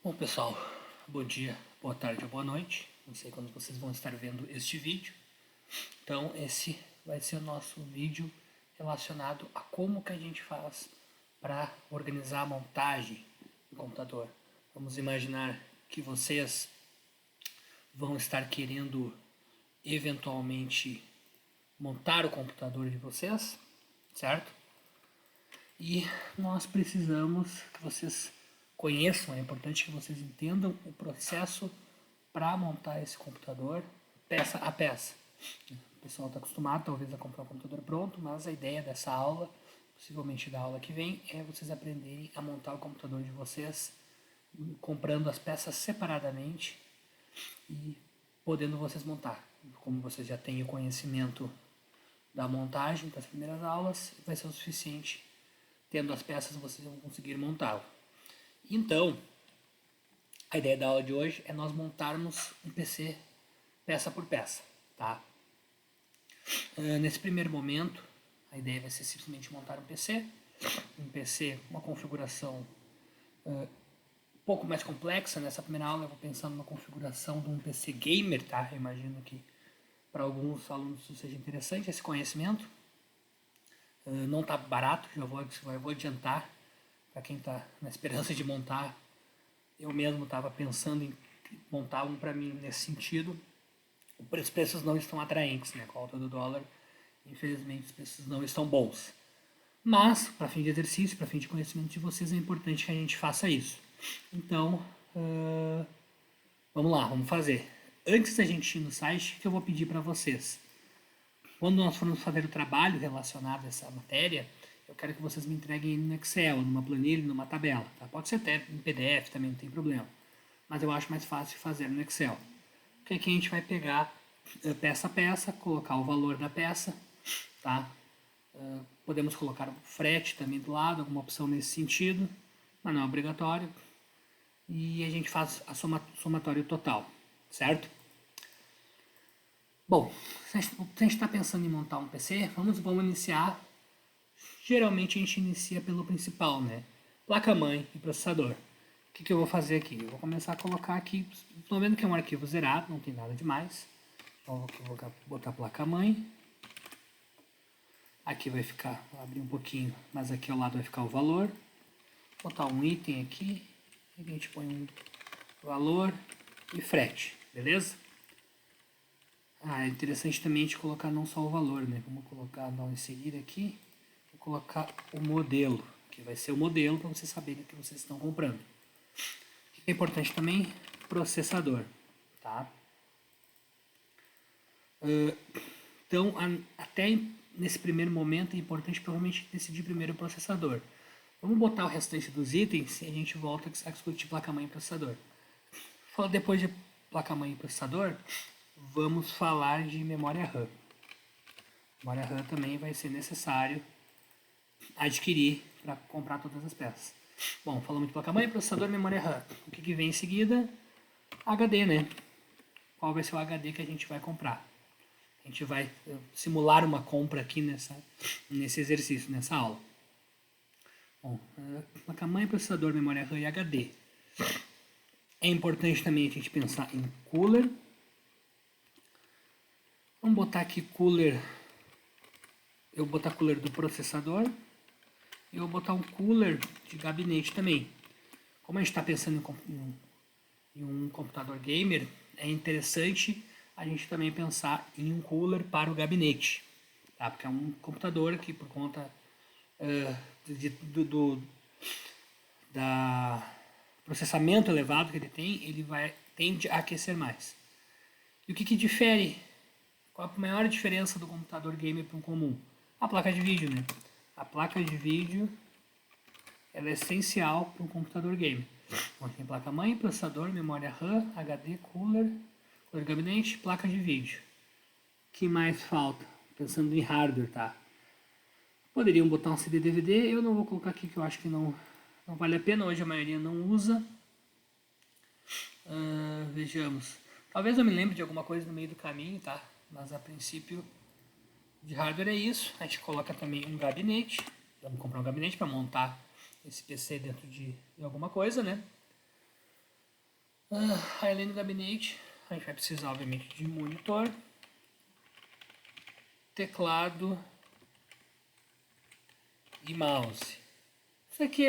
Bom, pessoal, bom dia, boa tarde ou boa noite. Não sei quando vocês vão estar vendo este vídeo. Então, esse vai ser o nosso vídeo relacionado a como que a gente faz para organizar a montagem do computador. Vamos imaginar que vocês vão estar querendo eventualmente montar o computador de vocês, certo? E nós precisamos que vocês conheçam, é importante que vocês entendam o processo para montar esse computador peça a peça. O pessoal está acostumado talvez a comprar um computador pronto, mas a ideia dessa aula, possivelmente da aula que vem, é vocês aprenderem a montar o computador de vocês comprando as peças separadamente e podendo vocês montar. Como vocês já têm o conhecimento da montagem das primeiras aulas, vai ser o suficiente. Tendo as peças, vocês vão conseguir montá-lo. Então, a ideia da aula de hoje é nós montarmos um PC peça por peça, tá? Nesse primeiro momento, a ideia vai ser simplesmente montar um PC com uma configuração um pouco mais complexa. Nessa primeira aula eu vou pensar numa configuração de um PC gamer, tá? Eu imagino que para alguns alunos isso seja interessante, esse conhecimento. Não está barato, já vou adiantar para quem está na esperança de montar. Eu mesmo estava pensando em montar um para mim nesse sentido. Os preços não estão atraentes, né? Com a alta do dólar, infelizmente os preços não estão bons. Mas, para fim de exercício, para fim de conhecimento de vocês, é importante que a gente faça isso. Então, vamos lá, vamos fazer. Antes da gente ir no site, o que eu vou pedir para vocês? Quando nós formos fazer o trabalho relacionado a essa matéria, eu quero que vocês me entreguem no Excel, numa planilha, numa tabela. Tá? Pode ser até em PDF também, não tem problema. Mas eu acho mais fácil fazer no Excel. Porque aqui a gente vai pegar peça a peça, colocar o valor da peça, tá? Podemos colocar o frete também do lado, alguma opção nesse sentido, mas não é obrigatório. E a gente faz a somatório total, certo? Bom, se a gente está pensando em montar um PC, vamos iniciar. Geralmente a gente inicia pelo principal, né? Placa-mãe e processador. O que eu vou fazer aqui? Eu vou começar a colocar aqui. Estão vendo que é um arquivo zerado, não tem nada demais. Então eu vou botar placa-mãe. Aqui vai ficar, vou abrir um pouquinho, mas aqui ao lado vai ficar o valor. Vou botar um item aqui. A gente põe um valor e frete, beleza? É interessante também a gente colocar não só o valor, né? Vamos colocar logo em seguida aqui. Vou colocar o modelo, que vai ser o modelo para vocês saberem o que vocês estão comprando. O que é importante também? Processador, tá? Então, até nesse primeiro momento é importante provavelmente decidir primeiro o processador. Vamos botar o restante dos itens e a gente volta a discutir placa-mãe e processador. Depois de placa-mãe e processador, vamos falar de memória RAM. Memória RAM também vai ser necessário adquirir para comprar todas as peças. Bom, falamos de placa-mãe, processador, memória RAM. O que vem em seguida? HD, né? Qual vai ser o HD que a gente vai comprar? A gente vai simular uma compra aqui nesse exercício, nessa aula. Bom, placa-mãe, processador, memória RAM e HD. É importante também a gente pensar em cooler. Vamos botar aqui cooler. Eu vou botar cooler do processador. E eu vou botar um cooler de gabinete também. Como a gente está pensando em um computador gamer, é interessante a gente também pensar em um cooler para o gabinete. Tá? Porque é um computador que, por conta da processamento elevado que ele tem, tende a aquecer mais. E o que difere? Qual a maior diferença do computador gamer para um comum? A placa de vídeo, né? A placa de vídeo ela é essencial para um computador gamer. Então, tem placa-mãe, processador, memória RAM, HD, cooler gabinete, placa de vídeo. O que mais falta? Pensando em hardware, tá? Poderiam botar um CD DVD, eu não vou colocar aqui que eu acho que não vale a pena, hoje a maioria não usa. Vejamos. Talvez eu me lembre de alguma coisa no meio do caminho, tá? Mas a princípio de hardware é isso. A gente coloca também um gabinete. Vamos comprar um gabinete para montar esse PC dentro de alguma coisa, né? Aí no gabinete, a gente vai precisar, obviamente, de monitor, teclado e mouse. Isso aqui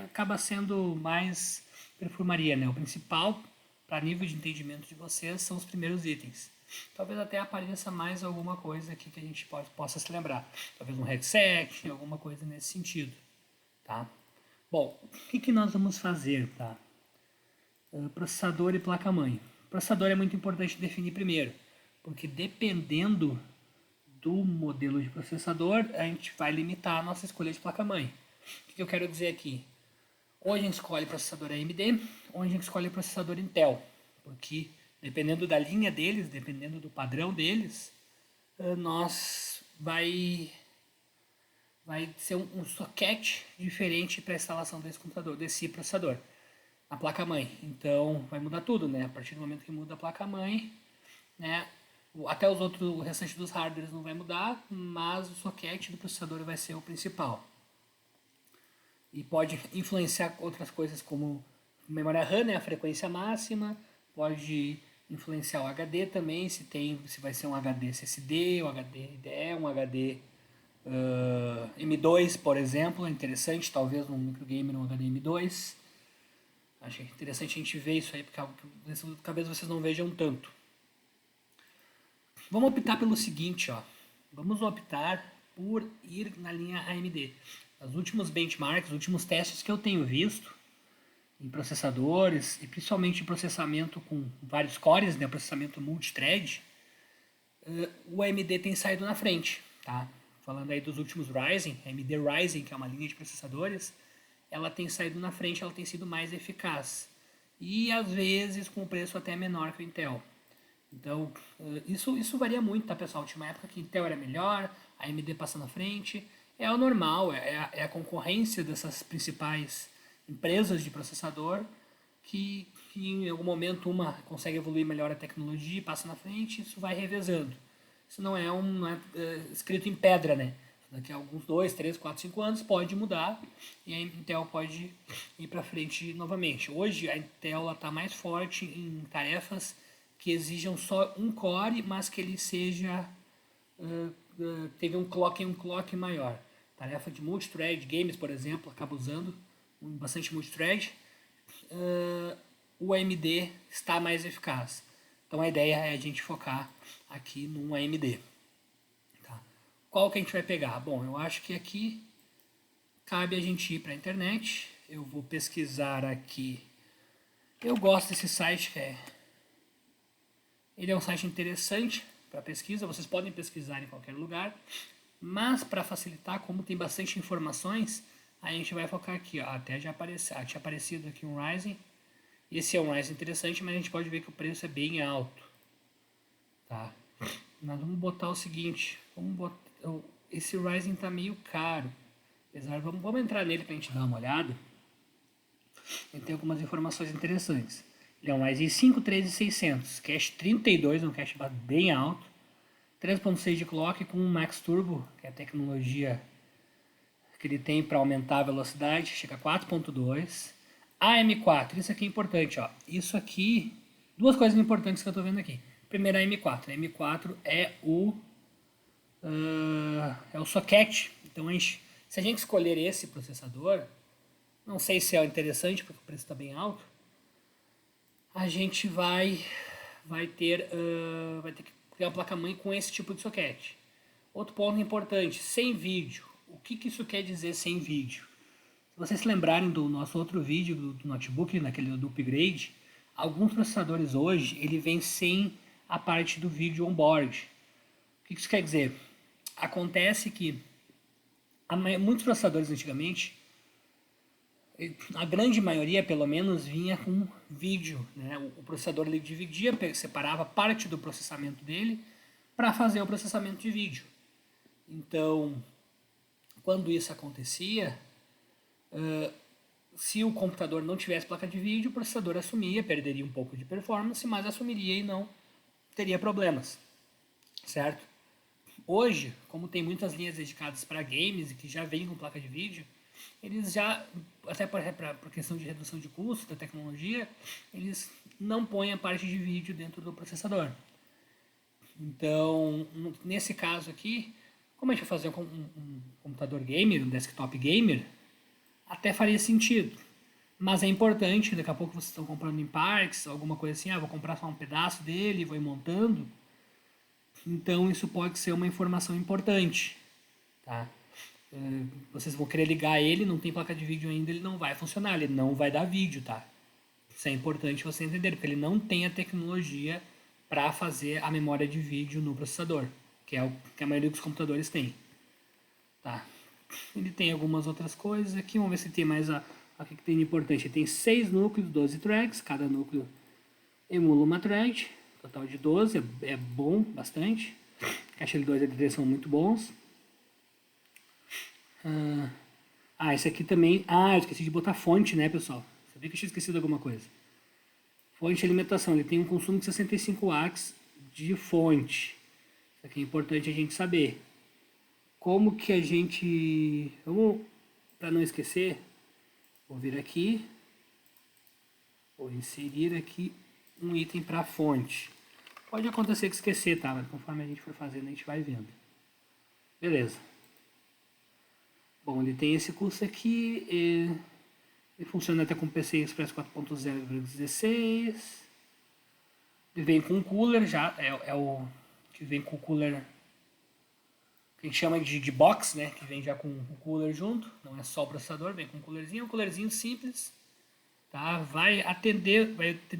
acaba sendo mais perfumaria, né? O principal, para nível de entendimento de vocês, são os primeiros itens. Talvez até apareça mais alguma coisa aqui que a gente possa se lembrar. Talvez um headset, alguma coisa nesse sentido, tá? Bom, o que nós vamos fazer, tá? Processador e placa-mãe. Processador é muito importante definir primeiro, porque dependendo do modelo de processador, a gente vai limitar a nossa escolha de placa-mãe. O que eu quero dizer aqui? Ou a gente escolhe processador AMD, ou a gente escolhe processador Intel, porque dependendo da linha deles, dependendo do padrão deles, nós vai ser um socket diferente para a instalação desse computador, desse processador, a placa-mãe. Então vai mudar tudo, né? A partir do momento que muda a placa-mãe, né? Até o restante dos hardwares não vai mudar, mas o socket do processador vai ser o principal. E pode influenciar outras coisas como memória RAM, né, a frequência máxima, pode influenciar o HD também, se vai ser um HD SSD, um HD IDE, um HD M2, por exemplo, é interessante, talvez num microgame um HD M2. Acho interessante a gente ver isso aí, porque talvez vocês não vejam tanto. Vamos optar pelo seguinte, ó. Vamos optar por ir na linha AMD. Os últimos benchmarks, os últimos testes que eu tenho visto em processadores e principalmente em processamento com vários cores, né, processamento multithread, o AMD tem saído na frente, tá? Falando aí dos últimos Ryzen, a AMD Ryzen, que é uma linha de processadores, ela tem saído na frente, ela tem sido mais eficaz. E às vezes com preço até menor que o Intel. Então, isso varia muito, tá, pessoal? Tinha uma época que Intel era melhor, a AMD passa na frente. É o normal, é a concorrência dessas principais empresas de processador que em algum momento uma consegue evoluir melhor a tecnologia, passa na frente, isso vai revezando. Isso não é escrito em pedra, né? Daqui a alguns 2, 3, 4, 5 anos pode mudar e a Intel pode ir para frente novamente. Hoje a Intel está mais forte em tarefas que exijam só um core, mas que ele seja teve um clock maior. Tarefa de multithread, games, por exemplo, acaba usando bastante multithread. O AMD está mais eficaz. Então a ideia é a gente focar aqui no AMD. Tá? Qual que a gente vai pegar? Bom, eu acho que aqui cabe a gente ir para a internet. Eu vou pesquisar aqui. Eu gosto desse site, ele é um site interessante para pesquisa, vocês podem pesquisar em qualquer lugar, mas para facilitar, como tem bastante informações, a gente vai focar aqui, ó, até já tinha aparecido aqui um Ryzen. Esse é um Ryzen interessante, mas a gente pode ver que o preço é bem alto. Tá? Nós vamos botar o seguinte, esse Ryzen está meio caro, apesar, vamos entrar nele para a gente dar uma olhada. Ele tem algumas informações interessantes. Ele é um Ryzen 5 3600, cache 32, um cache bem alto, 3.6 de clock com um Max Turbo, que é a tecnologia que ele tem para aumentar a velocidade, chega a 4.2. AM4, isso aqui é importante, ó. Isso aqui, duas coisas importantes que eu estou vendo aqui. Primeiro, a M4. A M4 é o socket. Então, se a gente escolher esse processador, não sei se é interessante porque o preço está bem alto, a gente vai ter que criar uma placa-mãe com esse tipo de socket. Outro ponto importante, sem vídeo. O que isso quer dizer sem vídeo? Se vocês se lembrarem do nosso outro vídeo do notebook, naquele do upgrade, alguns processadores hoje, ele vem sem a parte do vídeo on-board. O que isso quer dizer? Acontece que muitos processadores antigamente, a grande maioria pelo menos vinha com vídeo, né? O processador ele dividia, separava parte do processamento dele para fazer o processamento de vídeo. Então, quando isso acontecia, se o computador não tivesse placa de vídeo, o processador assumia, perderia um pouco de performance, mas assumiria e não teria problemas, certo? Hoje, como tem muitas linhas dedicadas para games e que já vêm com placa de vídeo, eles já, até por questão de redução de custo da tecnologia, eles não põe a parte de vídeo dentro do processador. Então, nesse caso aqui, como a gente vai fazer um computador gamer, um desktop gamer, até faria sentido. Mas é importante, daqui a pouco vocês estão comprando em parques, alguma coisa assim, vou comprar só um pedaço dele, vou ir montando. Então isso pode ser uma informação importante, tá? Vocês vão querer ligar ele, não tem placa de vídeo ainda, ele não vai funcionar, ele não vai dar vídeo, tá? Isso é importante você entender, porque ele não tem a tecnologia para fazer a memória de vídeo no processador, que é o que a maioria dos computadores tem, tá? Ele tem algumas outras coisas aqui, vamos ver se tem mais o que tem de importante. Ele tem 6 núcleos, 12 threads, cada núcleo emula uma thread, total de 12, é bom, bastante. Cache L2 e L3 são muito bons. Esse aqui também, eu esqueci de botar fonte, né, pessoal? Sabia que eu tinha esquecido alguma coisa. Fonte de alimentação, ele tem um consumo de 65 watts de fonte. Isso aqui é importante a gente saber. Como que a gente... Vamos, para não esquecer, vou vir aqui, vou inserir aqui um item para fonte. Pode acontecer que esquecer, tá? Mas conforme a gente for fazendo, a gente vai vendo. Beleza. Bom, ele tem esse curso aqui, ele funciona até com PCI Express 4.0/16. Ele vem com cooler, já é o que vem com o cooler que a gente chama de box, né? Que vem já com o cooler junto, não é só o processador, vem com um coolerzinho simples, tá? Vai atender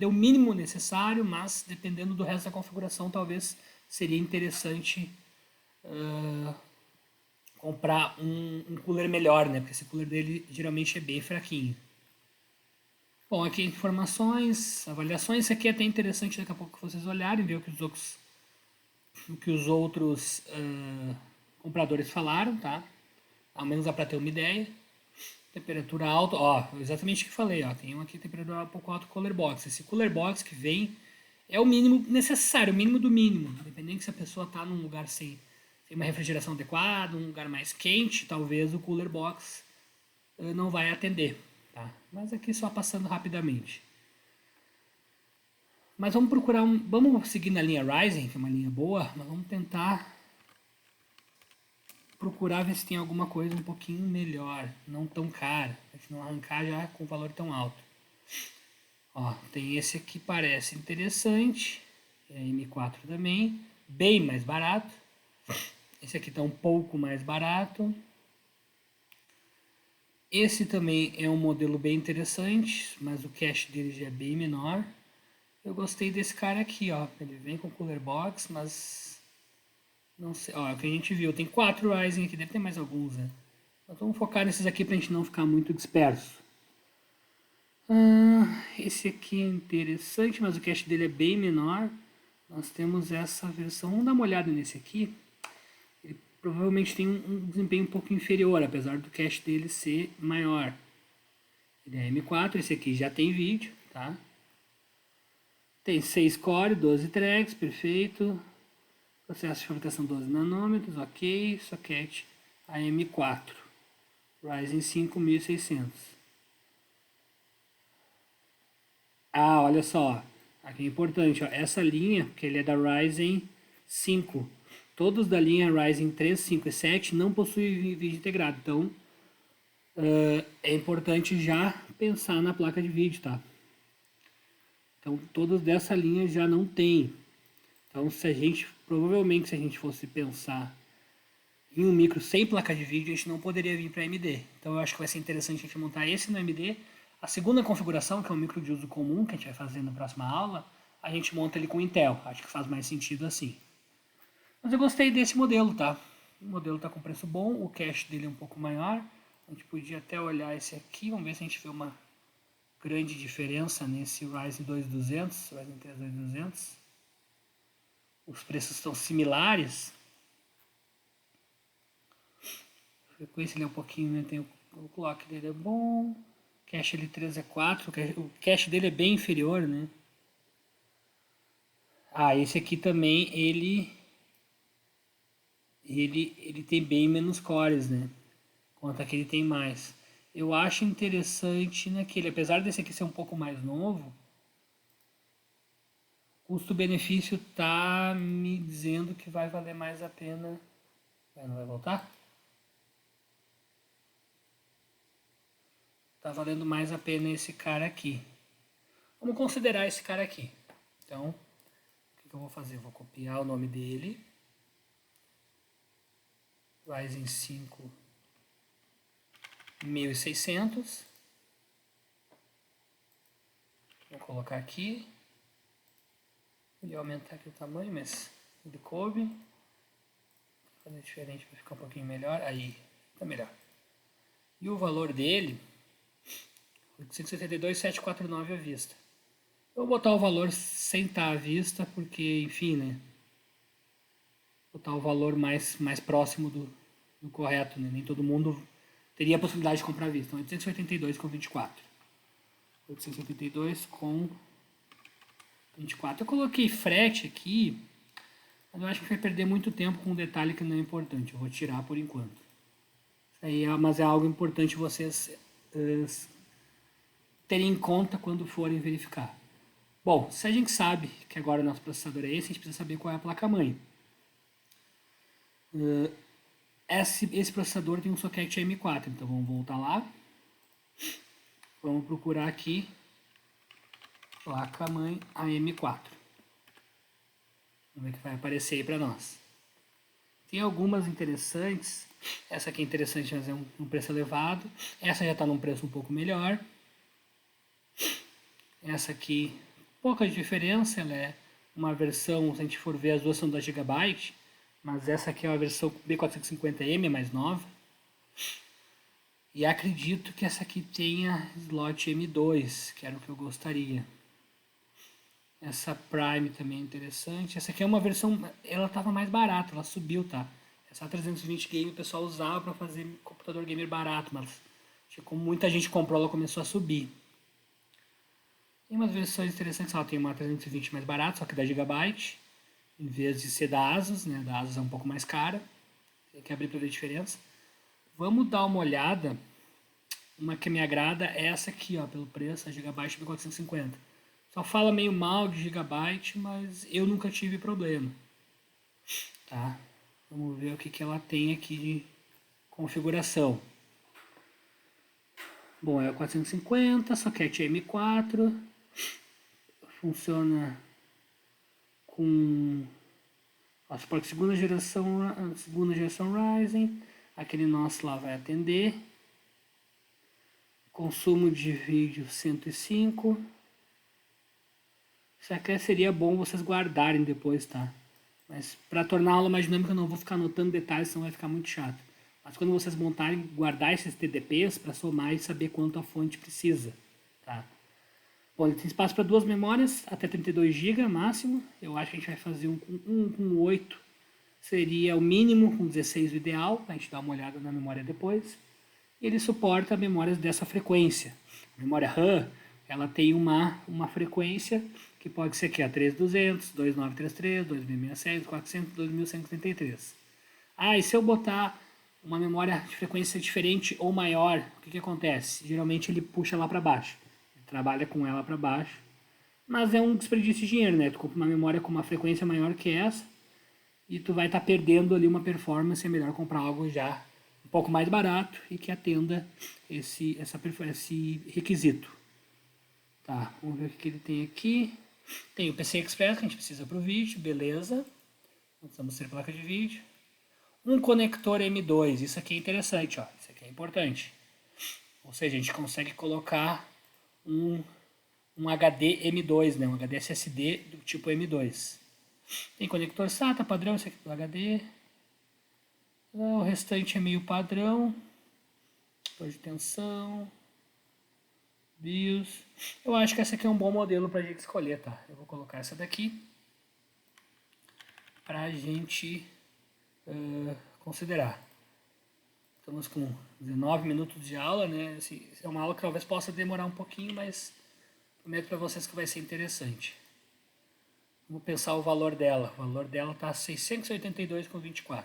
o mínimo necessário, mas dependendo do resto da configuração, talvez seria interessante comprar um cooler melhor, né? Porque esse cooler dele geralmente é bem fraquinho. Bom, aqui informações, avaliações. Isso aqui é até interessante daqui a pouco que vocês olharem, ver o que os outros compradores falaram, tá? Ao menos dá para ter uma ideia. Temperatura alta, exatamente o que falei, tem aqui temperatura um pouco alta cooler box. Esse cooler box que vem é o mínimo necessário, o mínimo do mínimo. Dependendo se a pessoa está num lugar sem uma refrigeração adequada, um lugar mais quente, talvez o cooler box não vai atender, tá? Mas aqui só passando rapidamente. Mas vamos procurar vamos seguir na linha Ryzen, que é uma linha boa, mas vamos tentar procurar ver se tem alguma coisa um pouquinho melhor, não tão cara, pra gente não arrancar já com valor tão alto. Tem esse aqui, parece interessante, é M4 também, bem mais barato. Esse aqui está um pouco mais barato. Esse também é um modelo bem interessante, mas o cache dele já é bem menor. Eu gostei desse cara aqui, ele vem com cooler box, mas não sei, é o que a gente viu, tem 4 Ryzen aqui, deve ter mais alguns, né? Mas vamos focar nesses aqui pra gente não ficar muito disperso. Esse aqui é interessante, mas o cache dele é bem menor. Nós temos essa versão, vamos dar uma olhada nesse aqui. Ele provavelmente tem um desempenho um pouco inferior, apesar do cache dele ser maior. Ele é M4, esse aqui já tem vídeo, tá? Tem 6 core, 12 threads, perfeito. Processo de fabricação 12 nanômetros, ok. Socket AM4. Ryzen 5600. Olha só. Aqui é importante, essa linha, que ele é da Ryzen 5. Todos da linha Ryzen 3, 5 e 7 não possuem vídeo integrado. Então, é importante já pensar na placa de vídeo, tá? Então, todos dessa linha já não tem. Então, provavelmente, se a gente fosse pensar em um micro sem placa de vídeo, a gente não poderia vir para AMD. Então, eu acho que vai ser interessante a gente montar esse no AMD. A segunda configuração, que é um micro de uso comum, que a gente vai fazer na próxima aula, a gente monta ele com Intel. Acho que faz mais sentido assim. Mas eu gostei desse modelo, tá? O modelo tá com preço bom, o cache dele é um pouco maior. A gente podia até olhar esse aqui, vamos ver se a gente vê uma grande diferença nesse Ryzen 2200, Ryzen 3 2200. Os preços estão similares. A frequência ele é um pouquinho, né? Tem o clock dele é bom. O cache L3 é 4, o cache dele é bem inferior, né? Esse aqui também, ele tem bem menos cores, né? Quanto aquele tem mais. Eu acho interessante naquele, apesar desse aqui ser um pouco mais novo, Custo-benefício tá me dizendo que vai valer mais a pena. Não vai voltar? Tá valendo mais a pena esse cara aqui. Vamos considerar esse cara aqui. Então, o que eu vou fazer? Eu vou copiar o nome dele. Ryzen 5 1600. Vou colocar aqui. Ele aumentar aqui o tamanho, mas ele coube. Vou fazer diferente para ficar um pouquinho melhor. Aí, tá melhor. E o valor dele, 872.749 à vista. Eu vou botar o valor sem estar à vista, porque, enfim, né? Vou botar o valor mais próximo do correto, né? Nem todo mundo teria a possibilidade de comprar à vista. Então, 882,24. 882,24. Eu coloquei frete aqui, mas eu acho que vai perder muito tempo com um detalhe que não é importante. Eu vou tirar por enquanto. Isso aí mas é algo importante vocês terem em conta quando forem verificar. Bom, se a gente sabe que agora o nosso processador é esse, a gente precisa saber qual é a placa-mãe. Esse processador tem um socket M4, então vamos voltar lá. Vamos procurar aqui placa-mãe AM4. Vamos ver o que vai aparecer aí para nós. Tem algumas interessantes. Essa aqui é interessante, mas é um preço elevado. Essa já está num preço um pouco melhor. Essa aqui, pouca diferença. Ela é uma versão, se a gente for ver, as duas são 2 GB. Mas essa aqui é uma versão B450M, mais nova. E acredito que essa aqui tenha slot M2, que era o que eu gostaria. Essa Prime também é interessante. Essa aqui é uma versão, ela estava mais barata, ela subiu, tá? Essa 320 Game o pessoal usava para fazer computador gamer barato, mas como muita gente comprou, ela começou a subir. Tem umas versões interessantes, ela tem uma 320 mais barata, só que 10 GB, em vez de ser da Asus, né? Da Asus é um pouco mais cara. Tem que abrir para ver a diferença. Vamos dar uma olhada. Uma que me agrada é essa aqui, ó, pelo preço, a Gigabyte B450. Só fala meio mal de Gigabyte, mas eu nunca tive problema. Tá? Vamos ver o que ela tem aqui de configuração. Bom, é 450, socket M4. Funciona com suporte segunda geração Ryzen. Aquele nosso lá vai atender. Consumo de vídeo 105. Isso aqui seria bom vocês guardarem depois, tá? Mas para tornar a aula mais dinâmica eu não vou ficar anotando detalhes, senão vai ficar muito chato. Mas quando vocês montarem, guardar esses TDPs para somar e saber quanto a fonte precisa, tá? Bom, ele tem espaço para duas memórias, até 32 GB máximo. Eu acho que a gente vai fazer um com 8. Seria o mínimo, com 16 o ideal. A gente dá uma olhada na memória depois. Ele suporta memórias dessa frequência. A memória RAM, ela tem uma frequência que pode ser aqui, a 3200, 2933, 2667, 400, 2133. Ah, e se eu botar uma memória de frequência diferente ou maior, o que acontece? Geralmente ele puxa lá para baixo. Ele trabalha com ela para baixo. Mas é um desperdício de dinheiro, né? Tu compra uma memória com uma frequência maior que essa e tu vai estar perdendo ali uma performance. É melhor comprar algo já um pouco mais barato e que atenda esse requisito. Tá, vamos ver o que ele tem aqui. Tem o PCI Express que a gente precisa para o vídeo, beleza. Vamos ter placa de vídeo. Um conector M2, isso aqui é interessante, ó. Isso aqui é importante. Ou seja, a gente consegue colocar um HD M2, né? Um HD SSD do tipo M2. Tem conector SATA padrão, esse aqui do HD. O restante é meio padrão. Torre de tensão. BIOS. Eu acho que essa aqui é um bom modelo para a gente escolher, tá? Eu vou colocar essa daqui para a gente considerar. Estamos com 19 minutos de aula, né? É uma aula que talvez possa demorar um pouquinho, mas prometo para vocês que vai ser interessante. Vamos pensar o valor dela. O valor dela está 682,24.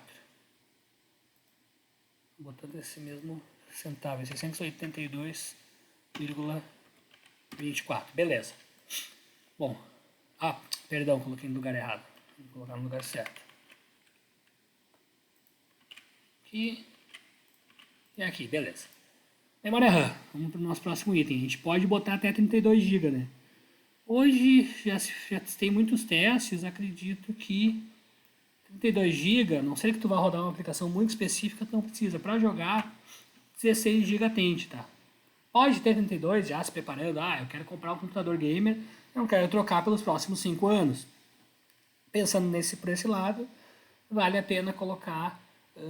Botando esse mesmo centavo, 682,24. Beleza. Bom, Perdão, coloquei no lugar errado. Vou colocar no lugar certo. Aqui. E aqui, beleza. Memória RAM. Vamos para o nosso próximo item. A gente pode botar até 32 GB, né? Hoje já tem muitos testes, acredito que 32 GB, não sei que tu vai rodar uma aplicação muito específica, tu não precisa. Para jogar, 16 GB atende, tá? Pode ter 32 já se preparando, eu quero comprar um computador gamer, eu não quero trocar pelos próximos 5 anos. Pensando por esse lado, vale a pena colocar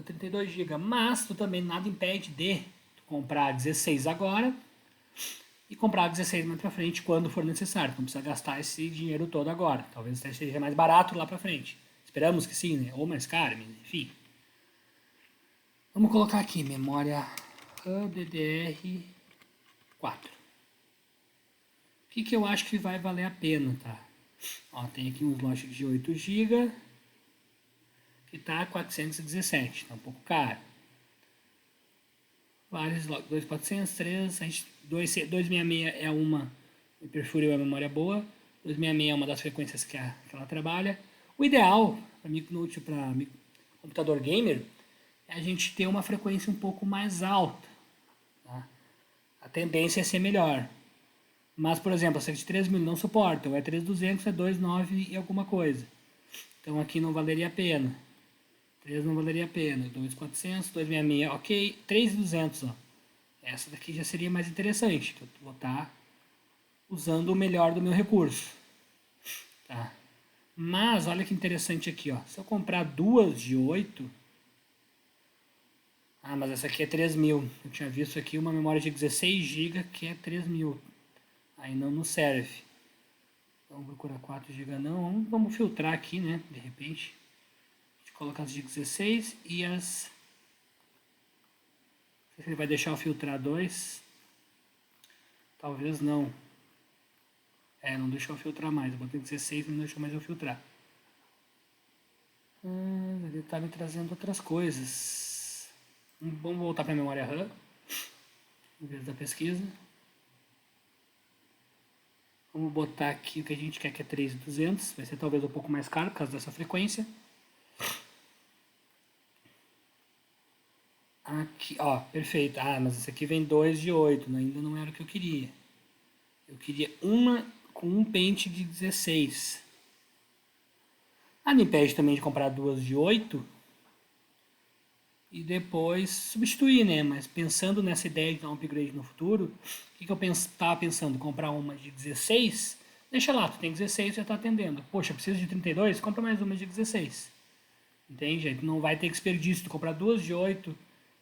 32 GB, mas tu também nada impede de comprar 16 agora e comprar 16 mais pra frente quando for necessário. Não precisa gastar esse dinheiro todo agora. Talvez até seja mais barato lá pra frente. Esperamos que sim, né? Ou mais caro, enfim. Vamos colocar aqui, memória RAM DDR4. O que eu acho que vai valer a pena, tá? Ó, tem aqui um slot de 8 GB que tá 417, tá um pouco caro. Vários slots, 2400, 3, 266 é uma, o perfil é uma memória boa, 266 é uma das frequências que ela trabalha. O ideal para micronútil, para computador gamer, é a gente ter uma frequência um pouco mais alta. Tá? A tendência é ser melhor. Mas, por exemplo, a cerca de 3000 não suporta, o E3200 é 2.9 e alguma coisa. Então aqui não valeria a pena. 3 não valeria a pena. 2.400, 2.66, ok. 3.200, ó. Essa daqui já seria mais interessante, que eu vou estar usando o melhor do meu recurso. Tá? Mas, olha que interessante aqui, ó. Se eu comprar duas de 8... mas essa aqui é 3.000. Eu tinha visto aqui uma memória de 16 GB que é 3.000. Aí não nos serve. Vamos procurar 4 GB não. Vamos filtrar aqui, né? De repente. A gente coloca as de 16 e as... Não sei se ele vai deixar eu filtrar 2. Talvez não. Não deixou eu filtrar mais. Eu botei 16 e não deixou mais eu filtrar. Ele está me trazendo outras coisas. Vamos voltar para a memória RAM. Em vez da pesquisa. Vamos botar aqui o que a gente quer, que é 3.200. Vai ser talvez um pouco mais caro por causa dessa frequência. Aqui, ó, perfeito. Mas esse aqui vem 2 de 8, né? Ainda não era o que eu queria. Eu queria uma com um pente de 16. Não impede também de comprar duas de 8 e depois substituir, né? Mas pensando nessa ideia de dar um upgrade no futuro, o que eu estava pensando? Comprar uma de 16, deixa lá, tu tem 16 e já está atendendo. Poxa, preciso de 32? Compra mais uma de 16. Entende? Aí tu não vai ter desperdício, tu comprar duas de 8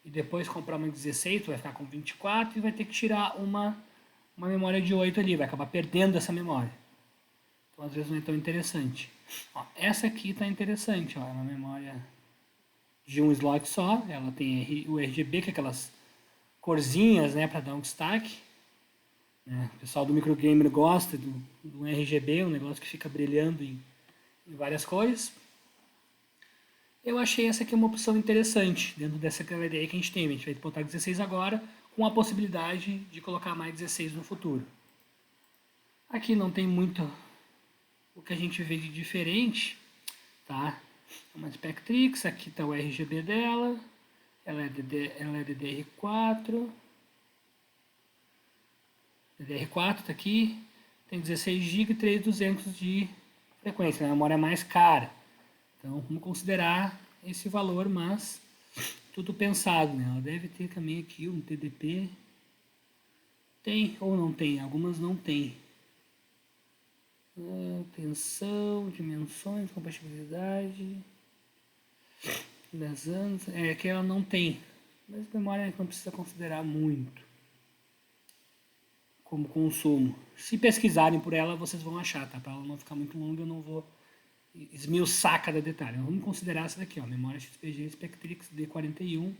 e depois comprar uma de 16, tu vai ficar com 24 e vai ter que tirar uma memória de 8 ali, vai acabar perdendo essa memória. Então às vezes não é tão interessante. Ó, essa aqui está interessante, ó, é uma memória de um slot só, ela tem o RGB, que é aquelas corzinhas, né, para dar um destaque. O pessoal do microgamer gosta do RGB, um negócio que fica brilhando em várias cores. Eu achei essa aqui uma opção interessante, dentro dessa ideia que a gente tem. A gente vai botar 16 agora, com a possibilidade de colocar mais 16 no futuro. Aqui não tem muito o que a gente vê de diferente, tá? É uma Spectrix, aqui está o RGB dela, ela é DDR4. DDR4 está aqui, tem 16 GB e 3.200 de frequência, é a memória mais cara. Então vamos considerar esse valor, mas tudo pensado, né? Ela deve ter também aqui um TDP. Tem ou não tem? Algumas não tem. Tensão, dimensões, compatibilidade. 10 anos. Que ela não tem. Mas memória a gente não precisa considerar muito como consumo. Se pesquisarem por ela, vocês vão achar, tá? Para ela não ficar muito longa, eu não vou esmiuçar cada detalhe. Vamos considerar essa daqui, ó. Memória XPG Spectrix D41,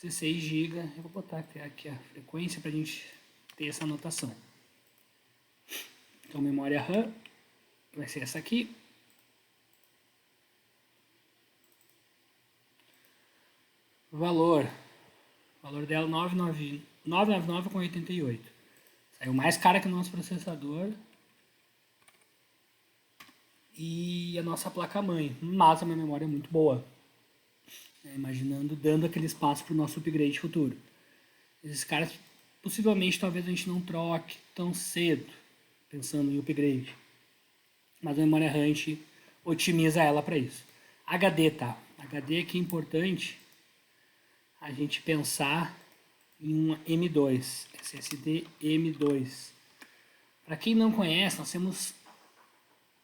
16 GB. Eu vou botar aqui a frequência para a gente ter essa anotação. Então, memória RAM vai ser essa aqui. Valor dela 999,88. Saiu mais cara que o nosso processador. e a nossa placa-mãe, mas a minha memória é muito boa. Imaginando, dando aquele espaço para o nosso upgrade futuro. Esses caras, possivelmente, talvez a gente não troque tão cedo, pensando em upgrade. Mas a memória RAM a gente otimiza ela para isso. HD, tá? HD aqui é importante a gente pensar em um M2, SSD M2. Para quem não conhece, nós temos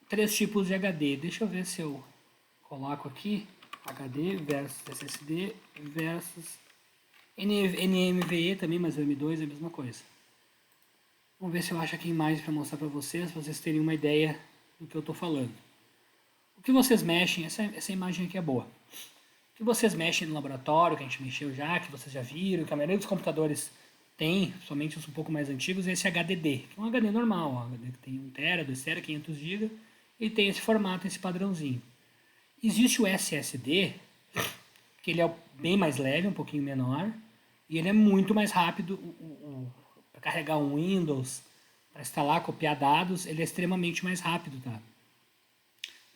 3 tipos de HD. Deixa eu ver se eu coloco aqui HD versus SSD versus NVMe também, mas o M2 é a mesma coisa. Vamos ver se eu acho aqui mais para mostrar para vocês terem uma ideia do que eu estou falando. O que vocês mexem, essa imagem aqui é boa. O que vocês mexem no laboratório, que a gente mexeu já, que vocês já viram, que a maioria dos computadores tem, somente os um pouco mais antigos, é esse HDD, que é um HD normal, um HD que tem 1 TB, 2 TB, 500 GB, e tem esse formato, esse padrãozinho. Existe o SSD, que ele é bem mais leve, um pouquinho menor, e ele é muito mais rápido para carregar um Windows, para instalar, copiar dados, ele é extremamente mais rápido, tá?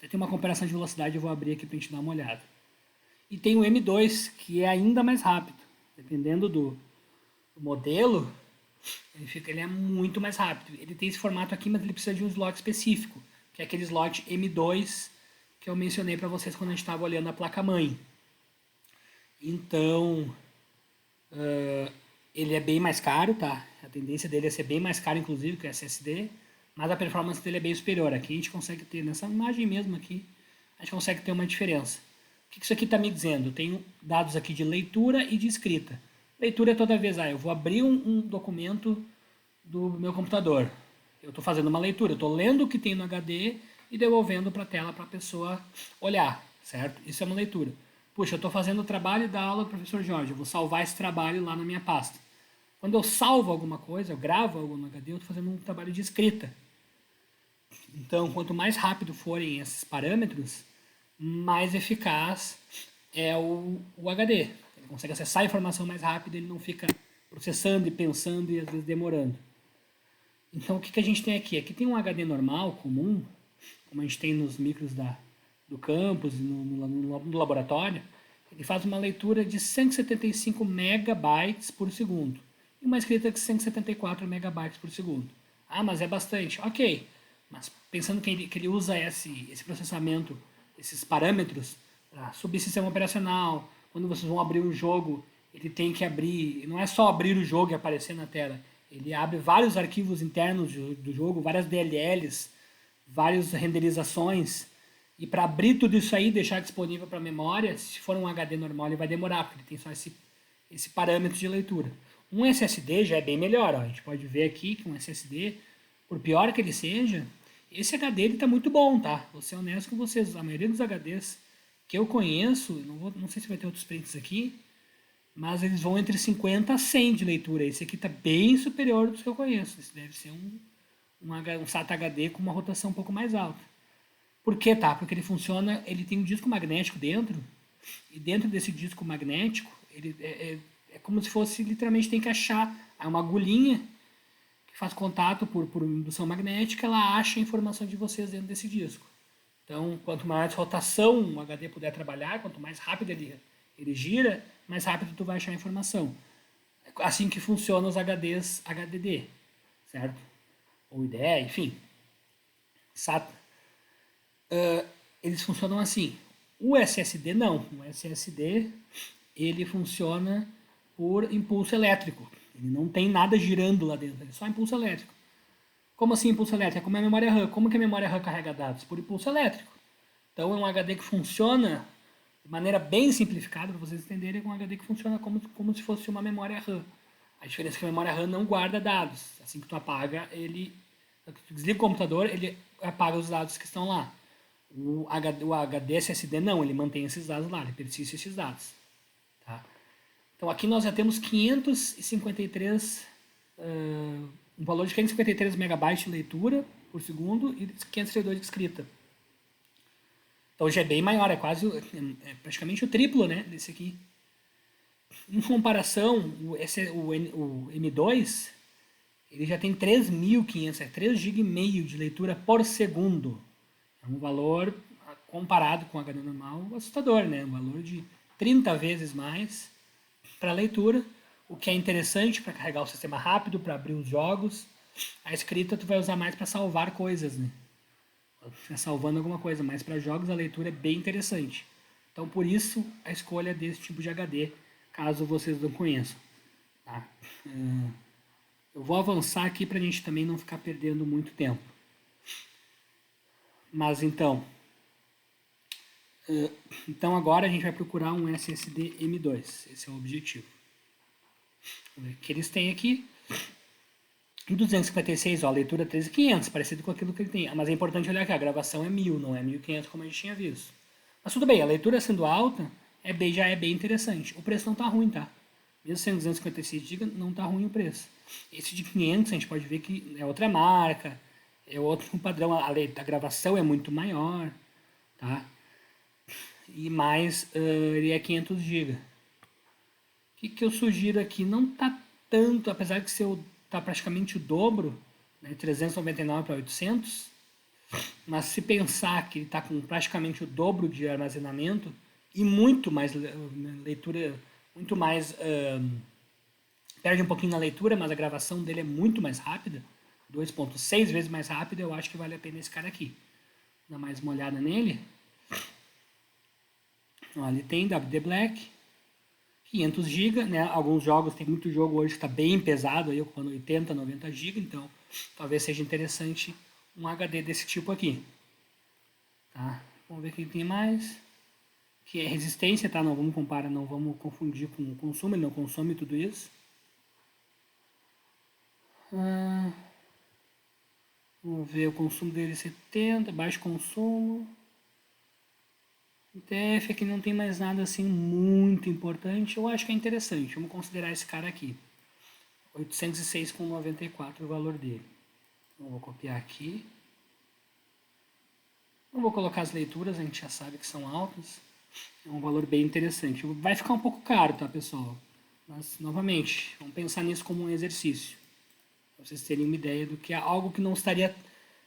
Tem uma comparação de velocidade, eu vou abrir aqui para a gente dar uma olhada. E tem o M2, que é ainda mais rápido. Dependendo do modelo, ele é muito mais rápido. Ele tem esse formato aqui, mas ele precisa de um slot específico, que é aquele slot M2 que eu mencionei para vocês quando a gente estava olhando a placa-mãe. Então, ele é bem mais caro, tá? A tendência dele é ser bem mais caro, inclusive, que o SSD, mas a performance dele é bem superior. Aqui a gente consegue ter, nessa imagem mesmo aqui, a gente consegue ter uma diferença. O que isso aqui está me dizendo? Eu tenho dados aqui de leitura e de escrita. Leitura é toda vez, eu vou abrir um documento do meu computador. Eu estou fazendo uma leitura, eu estou lendo o que tem no HD e devolvendo para a tela para a pessoa olhar, certo? Isso é uma leitura. Puxa, eu estou fazendo o trabalho da aula do professor Jorge, eu vou salvar esse trabalho lá na minha pasta. Quando eu salvo alguma coisa, eu gravo algo no HD, eu estou fazendo um trabalho de escrita. Então, quanto mais rápido forem esses parâmetros, mais eficaz é o HD. Ele consegue acessar a informação mais rápido, ele não fica processando e pensando e às vezes demorando. Então, o que a gente tem aqui? Aqui tem um HD normal, comum, como a gente tem nos micros do campus, no laboratório. Ele faz uma leitura de 175 megabytes por segundo e uma escrita de 174 megabytes por segundo. Ah, mas é bastante. Ok, mas pensando que ele usa esse processamento, esses parâmetros para subir sistema operacional, quando vocês vão abrir um jogo, ele tem que abrir, não é só abrir o jogo e aparecer na tela, ele abre vários arquivos internos do jogo, várias DLLs, várias renderizações, e para abrir tudo isso aí e deixar disponível para a memória, se for um HD normal, ele vai demorar, porque ele tem só esse parâmetro de leitura. Um SSD já é bem melhor, ó. A gente pode ver aqui que um SSD, por pior que ele seja, esse HD está muito bom, tá? Vou ser honesto com vocês, a maioria dos HDs que eu conheço, não sei se vai ter outros prints aqui, mas eles vão entre 50 a 100 de leitura. Esse aqui está bem superior dos que eu conheço. Esse deve ser um SATA HD com uma rotação um pouco mais alta. Por que, tá? Porque ele funciona, ele tem um disco magnético dentro, e dentro desse disco magnético, ele é como se fosse, literalmente tem que achar uma agulhinha que faz contato por indução magnética, ela acha a informação de vocês dentro desse disco. Então, quanto mais rotação o HD puder trabalhar, quanto mais rápido ele gira, mais rápido tu vai achar a informação. Assim que funcionam os HDs HDD, certo? Ou IDE, enfim. SATA. Eles funcionam assim. O SSD não. O SSD ele funciona por impulso elétrico. Ele não tem nada girando lá dentro, ele é só impulso elétrico. Como assim impulso elétrico? É como a memória RAM. Como que a memória RAM carrega dados? Por impulso elétrico. Então é um HD que funciona de maneira bem simplificada, para vocês entenderem, é um HD que funciona como se fosse uma memória RAM. A diferença é que a memória RAM não guarda dados. Assim que tu apaga, tu desliga o computador, ele apaga os dados que estão lá. O HD SSD não, ele mantém esses dados lá, ele persiste esses dados. Tá? Então aqui nós já temos 553, um valor de 553 megabytes de leitura por segundo e 532 de escrita. Então já é bem maior, é praticamente o triplo, né, desse aqui. Em comparação, o M2, ele já tem 3.500, 3,5 GB de leitura por segundo. É É um valor, comparado com o HD normal, assustador, né? Um valor de 30 vezes mais para leitura, o que é interessante para carregar o sistema rápido, para abrir os jogos. A escrita tu vai usar mais para salvar coisas, né? Salvando alguma coisa, mas para jogos a leitura é bem interessante. Então por isso a escolha desse tipo de HD, caso vocês não conheçam. Tá? Eu vou avançar aqui para a gente também não ficar perdendo muito tempo. Mas então agora a gente vai procurar um SSD M2. Esse é o objetivo. Vamos ver o que eles têm aqui. Em 256, ó, leitura 13.500, parecido com aquilo que ele tem. Mas é importante olhar que a gravação é 1000, não é 1500 como a gente tinha visto. Mas tudo bem, a leitura sendo alta já é bem interessante. O preço não tá ruim, tá? Mesmo sendo 256 GB, não tá ruim o preço. Esse de 500 a gente pode ver que é outra marca, é outro padrão, a gravação é muito maior, tá? E mais, ele é 500 GB. O que eu sugiro aqui? Não tá tanto, apesar de tá praticamente o dobro, né, 399 para 800, mas se pensar que ele está com praticamente o dobro de armazenamento e muito mais leitura, muito mais, perde um pouquinho na leitura, mas a gravação dele é muito mais rápida, 2.6 vezes mais rápida, eu acho que vale a pena esse cara aqui. Dá mais uma olhada nele. Ó, ele tem WD Black, 500 GB, né? Alguns jogos, tem muito jogo hoje que está bem pesado, aí ocupando 80, 90 GB, então talvez seja interessante um HD desse tipo aqui. Tá? Vamos ver o que tem mais. Que é resistência, tá? Não vamos comparar, não vamos confundir com o consumo, ele não consome tudo isso. Vamos ver o consumo dele 70, baixo consumo. O TF aqui não tem mais nada assim muito importante. Eu acho que é interessante. Vamos considerar esse cara aqui. 806,94 o valor dele. Então, vou copiar aqui. Não vou colocar as leituras, a gente já sabe que são altas. É um valor bem interessante. Vai ficar um pouco caro, tá, pessoal? Mas, novamente, vamos pensar nisso como um exercício. Pra vocês terem uma ideia do que é algo que não estaria...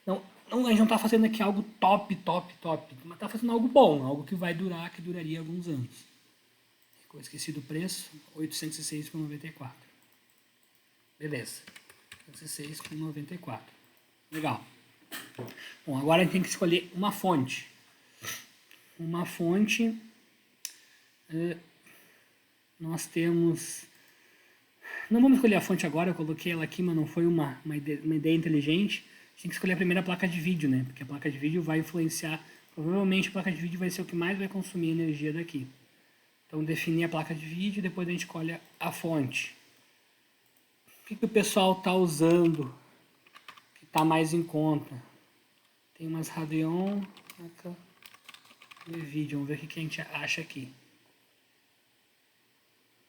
a gente não está fazendo aqui algo top, mas está fazendo algo bom, algo que vai durar, que duraria alguns anos. Eu esqueci do preço, 806,94. Beleza, 806,94. Legal. Bom, agora a gente tem que escolher uma fonte. Uma fonte, nós temos... Não vamos escolher a fonte agora, eu coloquei ela aqui, mas não foi uma ideia inteligente. A gente tem que escolher a primeira placa de vídeo, né? Porque a placa de vídeo vai influenciar... Provavelmente a placa de vídeo vai ser o que mais vai consumir energia daqui. Então, definir a placa de vídeo, depois a gente escolhe a fonte. O que o pessoal está usando que está mais em conta? Tem umas Radeon, NVIDIA, vamos ver o que a gente acha aqui.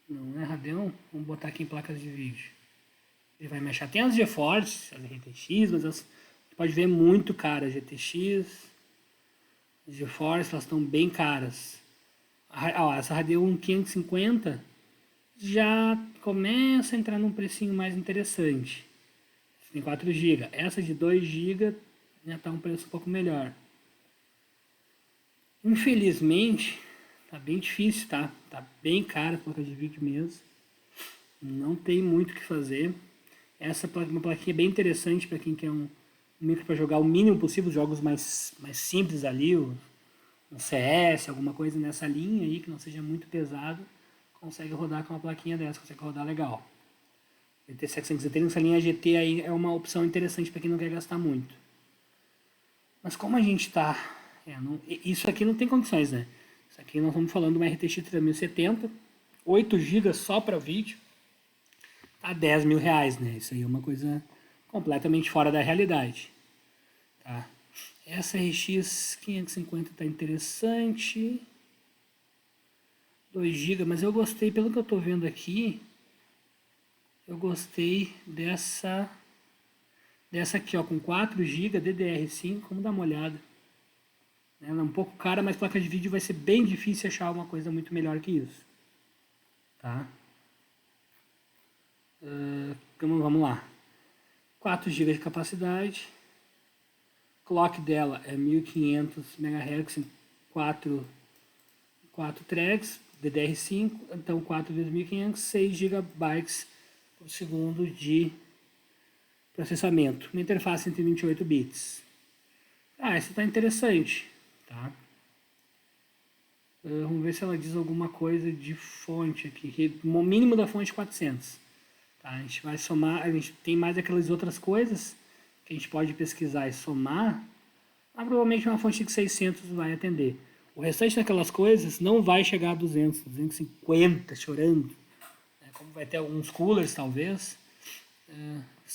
Não é Radeon? Vamos botar aqui em placas de vídeo. Ele vai mexer. Tem as GeForce, as RTX, mas você pode ver muito caras. GTX, GeForce, elas estão bem caras. Essa Radeon 550 já começa a entrar num precinho mais interessante. Tem 4 GB. Essa de 2 GB já está um preço um pouco melhor. Infelizmente, tá bem difícil, tá? Tá bem caro a placa de vídeo mesmo. Não tem muito o que fazer. Essa é uma plaquinha bem interessante para quem quer um micro para jogar o mínimo possível, jogos mais simples ali, um CS, alguma coisa nessa linha aí, que não seja muito pesado, consegue rodar com uma plaquinha dessa, consegue rodar legal. GT 730, essa linha GT aí é uma opção interessante para quem não quer gastar muito. Mas como a gente está... isso aqui não tem condições, né? Isso aqui nós estamos falando de uma RTX 3070, 8 GB só para vídeo, tá 10 mil reais, né? Isso aí é uma coisa completamente fora da realidade. Tá? Essa RX 550 tá interessante. 2 GB, mas eu gostei, pelo que eu tô vendo aqui, eu gostei dessa aqui, ó, com 4 GB DDR5, vamos dar uma olhada. Ela é um pouco cara, mas placa de vídeo vai ser bem difícil achar uma coisa muito melhor que isso. Tá? Vamos lá. 4 GB de capacidade. clock dela é 1500 MHz em 4 threads, DDR5, então 4 vezes 1500, 6 GB por segundo de processamento. Uma interface entre 28 bits. Essa está interessante, tá? Vamos ver se ela diz alguma coisa de fonte aqui. O mínimo da fonte é 400. Tá? A gente vai somar, a gente tem mais aquelas outras coisas que a gente pode pesquisar e somar. Mas provavelmente uma fonte de 600 vai atender. O restante daquelas coisas não vai chegar a 200, 250, chorando. Como vai ter alguns coolers, talvez,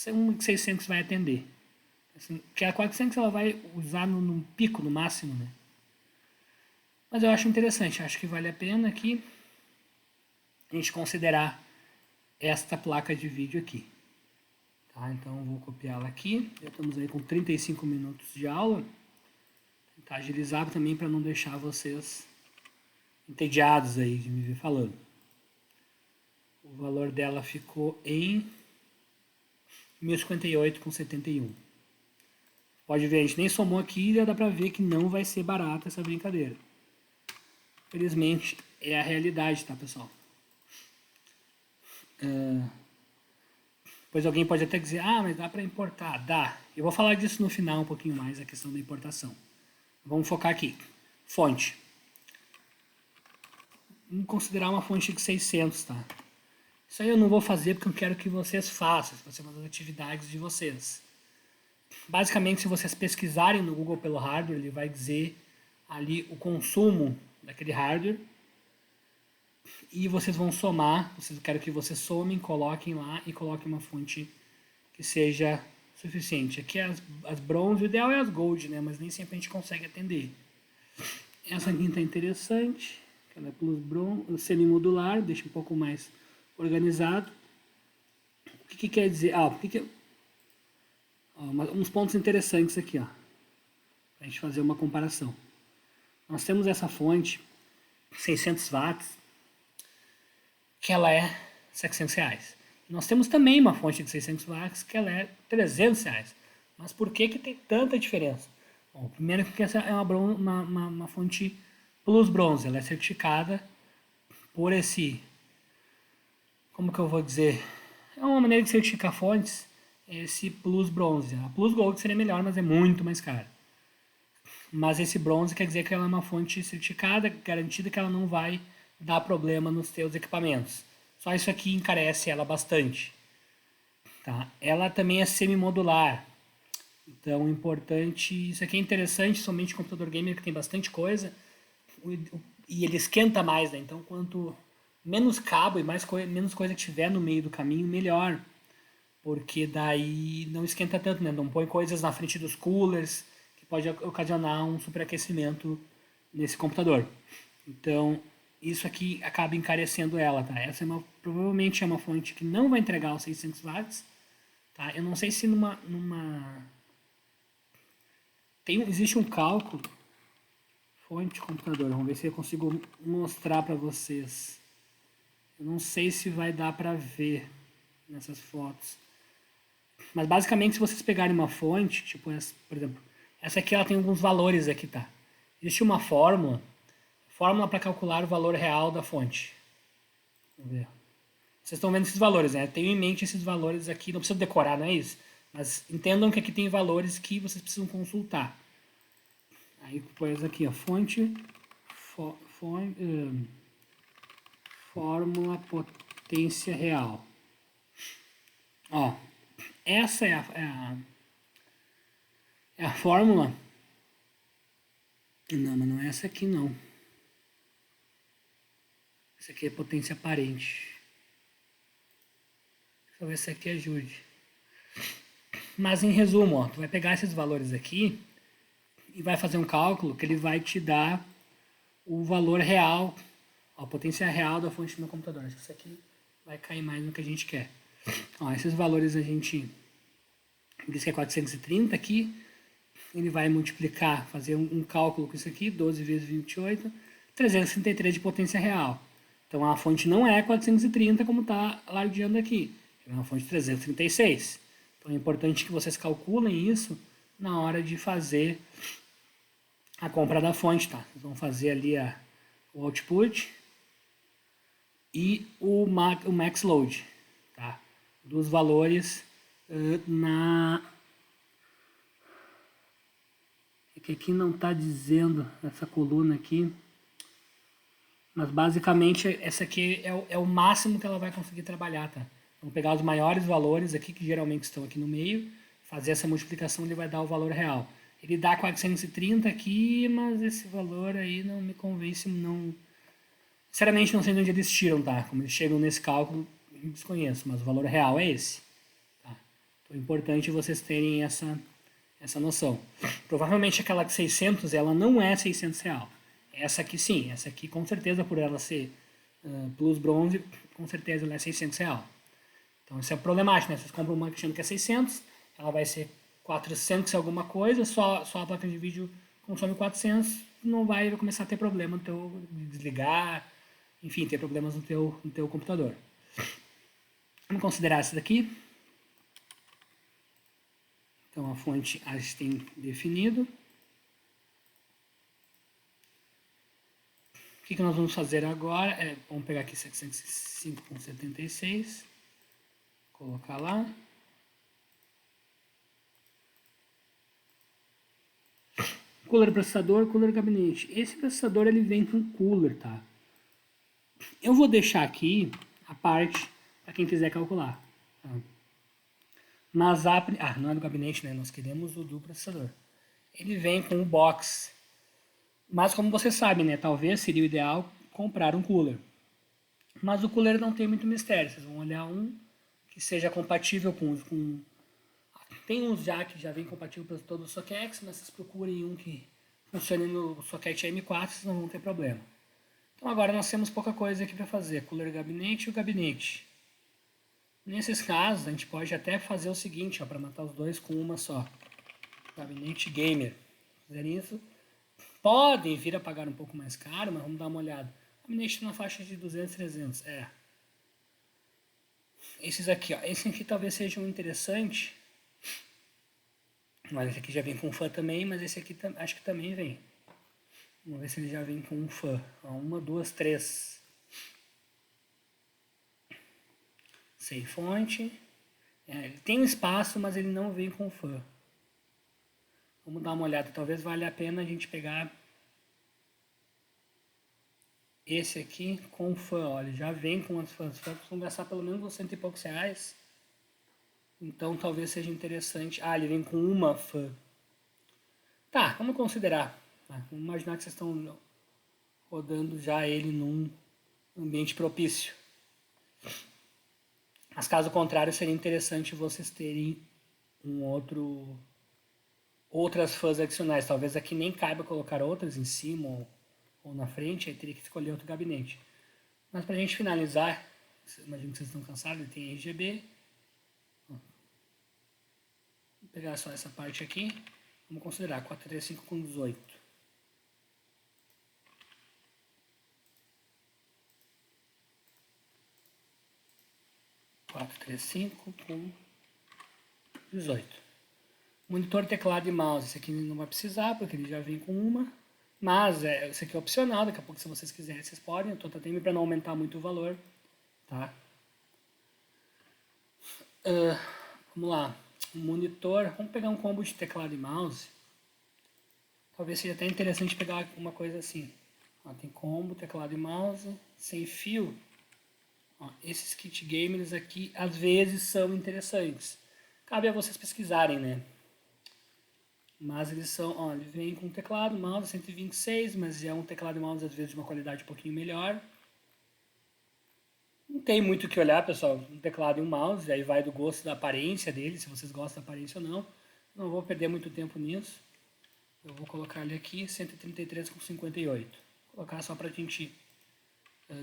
um 600 vai atender. Porque a 400 ela vai usar no pico, no máximo, né? Mas eu acho interessante, acho que vale a pena aqui a gente considerar esta placa de vídeo aqui. Tá? Então eu vou copiá-la aqui. Já estamos aí com 35 minutos de aula. Tentar agilizar também para não deixar vocês entediados aí de me ver falando. O valor dela ficou em 1058,71. Pode ver, a gente nem somou aqui e já dá pra ver que não vai ser barata essa brincadeira. Felizmente é a realidade, tá, pessoal? Pois alguém pode até dizer, mas dá para importar. Dá. Eu vou falar disso no final um pouquinho mais, a questão da importação. Vamos focar aqui. Fonte. Vamos considerar uma fonte de 600, tá? Isso aí eu não vou fazer porque eu quero que vocês façam. Vai ser uma das atividades de vocês. Basicamente, se vocês pesquisarem no Google pelo hardware, ele vai dizer ali o consumo daquele hardware. E vocês vão somar, eu quero que vocês somem, coloquem lá e coloquem uma fonte que seja suficiente. Aqui as bronze, o ideal é as gold, né? Mas nem sempre a gente consegue atender. Essa aqui está interessante, ela é plus bronze, semi-modular, deixa um pouco mais organizado. O que quer dizer? Uns pontos interessantes aqui, para a gente fazer uma comparação. Nós temos essa fonte, 600 watts, que ela é R$700. Nós temos também uma fonte de 600 watts que ela é R$300. Mas por que tem tanta diferença? Bom, primeiro que essa é uma fonte Plus Bronze. Ela é certificada por esse... Como que eu vou dizer? É uma maneira de certificar fontes, esse Plus Bronze. A Plus Gold seria melhor, mas é muito mais cara. Mas esse bronze quer dizer que ela é uma fonte certificada, garantida que ela não vai dar problema nos seus equipamentos. Só isso aqui encarece ela bastante. Tá? Ela também é semi-modular. Então, importante... Isso aqui é interessante, somente computador gamer que tem bastante coisa. E ele esquenta mais, né? Então, quanto menos cabo e menos coisa tiver no meio do caminho, melhor. Porque daí não esquenta tanto, né? Não põe coisas na frente dos coolers, que pode ocasionar um superaquecimento nesse computador. Então, isso aqui acaba encarecendo ela, tá? Essa provavelmente é uma fonte que não vai entregar os 600 watts, tá? Eu não sei se existe um cálculo, fonte computador, vamos ver se eu consigo mostrar para vocês. Eu não sei se vai dar para ver nessas fotos. Mas basicamente, se vocês pegarem uma fonte, tipo essa, por exemplo, essa aqui ela tem alguns valores aqui, tá? Existe uma fórmula para calcular o valor real da fonte. Vamos ver. Vocês estão vendo esses valores, né? Tenham em mente esses valores aqui, não precisa decorar, não é isso? Mas entendam que aqui tem valores que vocês precisam consultar. Aí, pois aqui, a fonte, fórmula potência real. Ó, essa é a fórmula. Não, mas não é essa aqui, não. Essa aqui é potência aparente. Deixa eu ver se aqui ajude. Mas em resumo, ó, tu vai pegar esses valores aqui e vai fazer um cálculo que ele vai te dar o valor real, a potência real da fonte do meu computador. Isso aqui vai cair mais no que a gente quer. Ó, esses valores a gente diz que é 430 aqui. Ele vai multiplicar, fazer um cálculo com isso aqui, 12 vezes 28, 363 de potência real. Então a fonte não é 430 como está alardeando aqui. É uma fonte de 336. Então é importante que vocês calculem isso na hora de fazer a compra da fonte, tá? Vocês vão fazer ali o output e o max load, tá? Dos valores É que aqui não está dizendo essa coluna aqui, mas basicamente essa aqui é o máximo que ela vai conseguir trabalhar, tá? Vamos pegar os maiores valores aqui, que geralmente estão aqui no meio, fazer essa multiplicação, ele vai dar o valor real. Ele dá 430 aqui, mas esse valor aí não me convence, não. Sinceramente, não sei de onde eles tiram, tá? Como eles chegam nesse cálculo, eu desconheço, mas o valor real é esse. Tá? Então é importante vocês terem essa noção. Provavelmente aquela de 600, ela não é 600 real. Essa aqui sim, essa aqui com certeza por ela ser plus bronze, com certeza ela é 600 real. Então isso é problemático, né? Vocês compram uma achando que é 600, ela vai ser 400 alguma coisa, só a placa de vídeo consome 400, não vai começar a ter problema no teu desligar, enfim, ter problemas no teu computador. Vamos considerar essa daqui. Então a fonte a gente tem definido. O que nós vamos fazer agora? Vamos pegar aqui 705,76, colocar lá. Cooler processador, cooler gabinete. Esse processador ele vem com cooler, tá? Eu vou deixar aqui a parte para quem quiser calcular. Tá? Mas não é do gabinete, né? Nós queremos o do processador. Ele vem com o box. Mas como você sabe, né? Talvez seria o ideal comprar um cooler. Mas o cooler não tem muito mistério. Vocês vão olhar um que seja compatível com tem uns já que já vem compatível para todos os sockets, mas vocês procurem um que funcione no socket M4, vocês não vão ter problema. Então agora nós temos pouca coisa aqui para fazer, cooler gabinete e o gabinete. Nesses casos, a gente pode até fazer o seguinte, para matar os dois com uma só. Gabinete gamer. Fazer isso. Podem vir a pagar um pouco mais caro, mas vamos dar uma olhada. Gabinete na faixa de 200, 300. Esses aqui, ó. Esse aqui talvez seja um interessante. Mas esse aqui já vem com fã também, mas esse aqui acho que também vem. Vamos ver se ele já vem com um fã. Ó, 1, 2, 3. Sem fonte. Ele tem um espaço, mas ele não vem com fã. Vamos dar uma olhada. Talvez valha a pena a gente pegar esse aqui com fã. Olha, já vem com as fãs. Os fãs vão gastar pelo menos uns cento e poucos reais. Então talvez seja interessante. Ele vem com uma fã. Tá, vamos considerar. Vamos imaginar que vocês estão rodando já ele num ambiente propício. Mas caso contrário, seria interessante vocês terem outras fãs adicionais. Talvez aqui nem caiba colocar outras em cima ou na frente, aí teria que escolher outro gabinete. Mas para a gente finalizar, imagino que vocês estão cansados, ele tem RGB. Vou pegar só essa parte aqui. Vamos considerar 435 com 18. com 18. Monitor, teclado e mouse. Esse aqui não vai precisar, porque ele já vem com uma. Mas esse aqui é opcional, daqui a pouco se vocês quiserem, vocês podem. Eu estou tentando para não aumentar muito o valor. Tá? Vamos lá. Monitor. Vamos pegar um combo de teclado e mouse. Talvez seja até interessante pegar uma coisa assim. Tem combo, teclado e mouse, sem fio. Esses kit gamers aqui, às vezes, são interessantes. Cabe a vocês pesquisarem, né? Mas eles são, ele vem com teclado, mouse 126, mas é um teclado e mouse às vezes de uma qualidade um pouquinho melhor. Não tem muito o que olhar, pessoal, um teclado e um mouse, aí vai do gosto da aparência dele, se vocês gostam da aparência ou não. Não vou perder muito tempo nisso. Eu vou colocar ele aqui, 133,58. Vou colocar só pra gente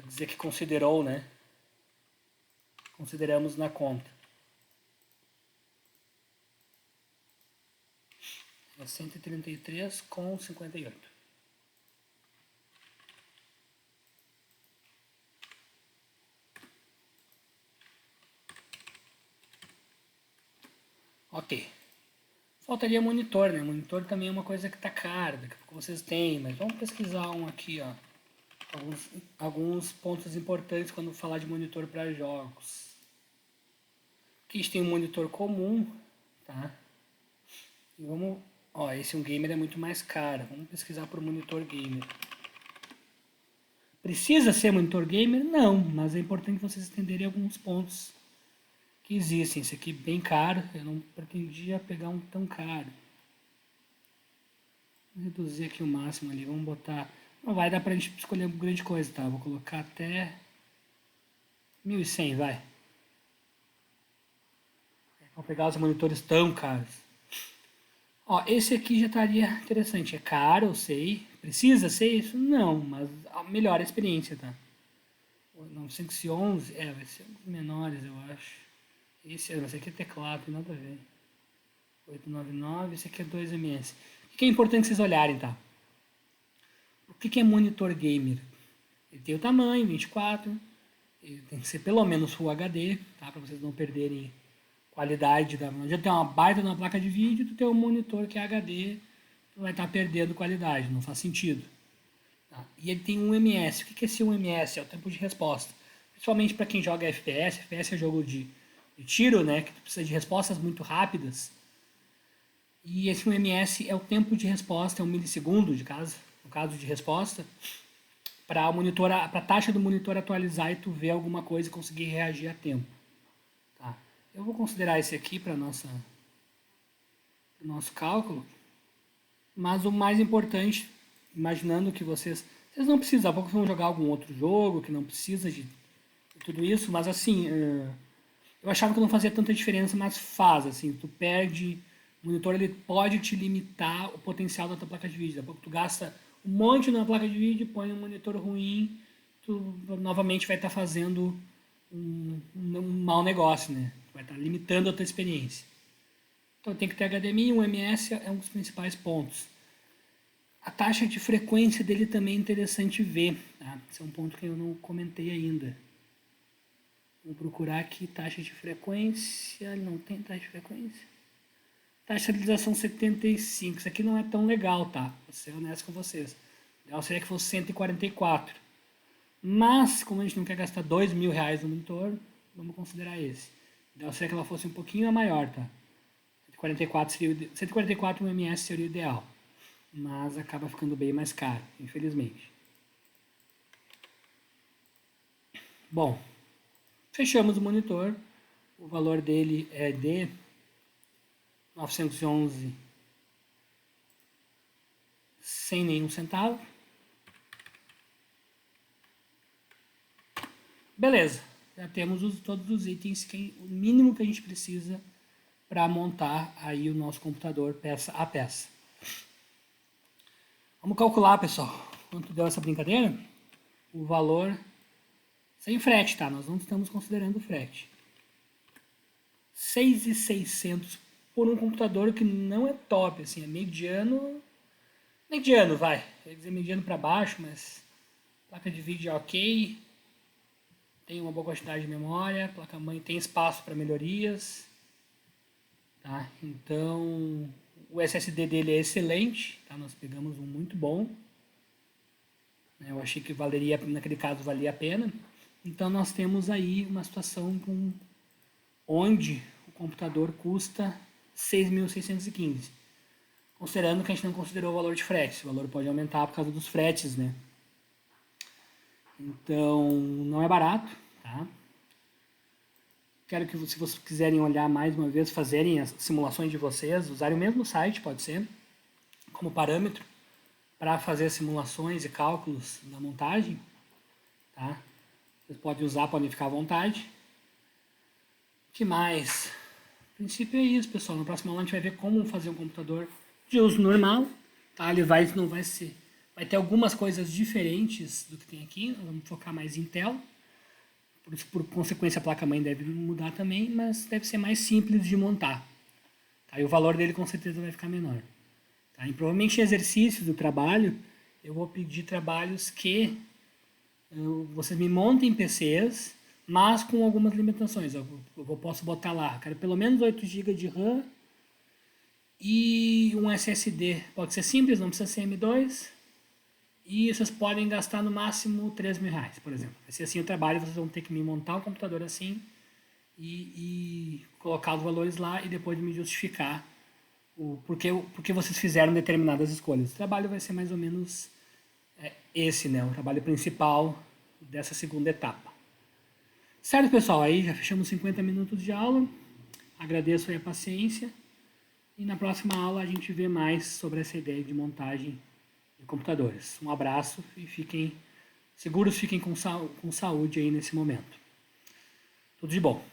dizer que considerou, né? Consideramos na conta. É 133,58. Ok. faltaria monitor, né? Monitor também é uma coisa que tá cara, daqui a pouco vocês têm, mas vamos pesquisar um aqui, ó. Alguns pontos importantes quando falar de monitor para jogos. Aqui a gente tem um monitor comum, tá? E vamos, ó, esse um gamer é muito mais caro. Vamos pesquisar por monitor gamer. Precisa ser monitor gamer? Não, mas é importante vocês entenderem alguns pontos que existem. Esse aqui é bem caro, eu não pretendia pegar um tão caro. Vou reduzir aqui o máximo ali, vamos botar... Não vai dar pra gente escolher grande coisa, tá? Vou colocar até 1.100, vai. Vou pegar os monitores tão caros. Ó, esse aqui já estaria interessante. É caro, eu sei. Precisa ser isso? Não, mas melhora a experiência, tá? O 911, vai ser um dos menores, eu acho. Esse aqui é teclado, tem nada a ver. 899, esse aqui é 2ms. O que é importante vocês olharem, tá? O que é monitor gamer? Ele tem o tamanho, 24. Ele tem que ser pelo menos Full HD, tá? Para vocês não perderem qualidade. Não adianta ter uma baita na placa de vídeo, tu ter um monitor que é HD, tu vai estar perdendo qualidade, não faz sentido. Tá? E ele tem um ms. O que é esse 1ms? É o tempo de resposta. Principalmente para quem joga FPS. FPS é jogo de tiro, né? Que tu precisa de respostas muito rápidas. E esse 1ms é o tempo de resposta, é um milissegundo no caso de resposta, para a taxa do monitor atualizar e tu ver alguma coisa e conseguir reagir a tempo. Tá? Eu vou considerar esse aqui para nosso cálculo, mas o mais importante, imaginando que vocês não precisam, daqui a pouco vão jogar algum outro jogo que não precisa de tudo isso, mas assim, eu achava que não fazia tanta diferença, mas faz, assim, tu perde... O monitor ele pode te limitar o potencial da tua placa de vídeo. Daqui a pouco tu gasta um monte na placa de vídeo, põe um monitor ruim, tu novamente vai estar fazendo um mau negócio, né? Vai estar limitando a tua experiência. Então tem que ter HDMI, um ms é um dos principais pontos. A taxa de frequência dele também é interessante ver, tá? Esse é um ponto que eu não comentei ainda. Vou procurar aqui taxa de frequência, não tem taxa de frequência. Taxa de atualização 75, isso aqui não é tão legal, tá? Vou ser honesto com vocês. O ideal seria que fosse 144. Mas, como a gente não quer gastar R$2.000 no monitor, vamos considerar esse. O ideal seria que ela fosse um pouquinho maior, tá? 144 ms seria o ideal. Mas acaba ficando bem mais caro, infelizmente. Bom, fechamos o monitor. O valor dele é de 911 sem nenhum centavo. Beleza, já temos todos os itens, o mínimo que a gente precisa para montar aí o nosso computador peça a peça. Vamos calcular, pessoal, quanto deu essa brincadeira? O valor sem frete, tá? Nós não estamos considerando o frete. 6.600 por um computador que não é top, assim, é mediano, vai, eu ia dizer mediano para baixo, mas placa de vídeo é ok, tem uma boa quantidade de memória, placa-mãe tem espaço para melhorias, tá? Então o SSD dele é excelente, tá? Nós pegamos um muito bom, eu achei que valeria, naquele caso valia a pena, então nós temos aí uma situação onde o computador custa 6.615, considerando que a gente não considerou o valor de frete. O valor pode aumentar por causa dos fretes, né? Então, não é barato, tá? Quero que, se vocês quiserem olhar mais uma vez, fazerem as simulações de vocês, usarem o mesmo site, pode ser, como parâmetro, para fazer as simulações e cálculos da montagem, tá? Vocês podem usar, podem ficar à vontade. O que mais? A princípio é isso, pessoal. No próximo aula a gente vai ver como fazer um computador de uso normal, tá? Ele vai ter algumas coisas diferentes do que tem aqui. Nós vamos focar mais em Intel. Por consequência, a placa-mãe deve mudar também, mas deve ser mais simples de montar. Tá? E o valor dele com certeza vai ficar menor. Tá? E provavelmente em exercícios do trabalho, eu vou pedir trabalhos que vocês me montem PCs, mas com algumas limitações. Eu posso botar lá, quero pelo menos 8 GB de RAM E um SSD pode ser simples, não precisa ser M2. E vocês podem gastar no máximo R$ 3.000, por exemplo. Se assim o trabalho, vocês vão ter que me montar um computador assim e colocar os valores lá e depois me justificar o porque vocês fizeram determinadas escolhas. O trabalho vai ser mais ou menos esse, né? O trabalho principal dessa segunda etapa. Certo, pessoal? Aí já fechamos 50 minutos de aula. Agradeço aí a paciência. E na próxima aula a gente vê mais sobre essa ideia de montagem de computadores. Um abraço e fiquem seguros, fiquem com saúde aí nesse momento. Tudo de bom.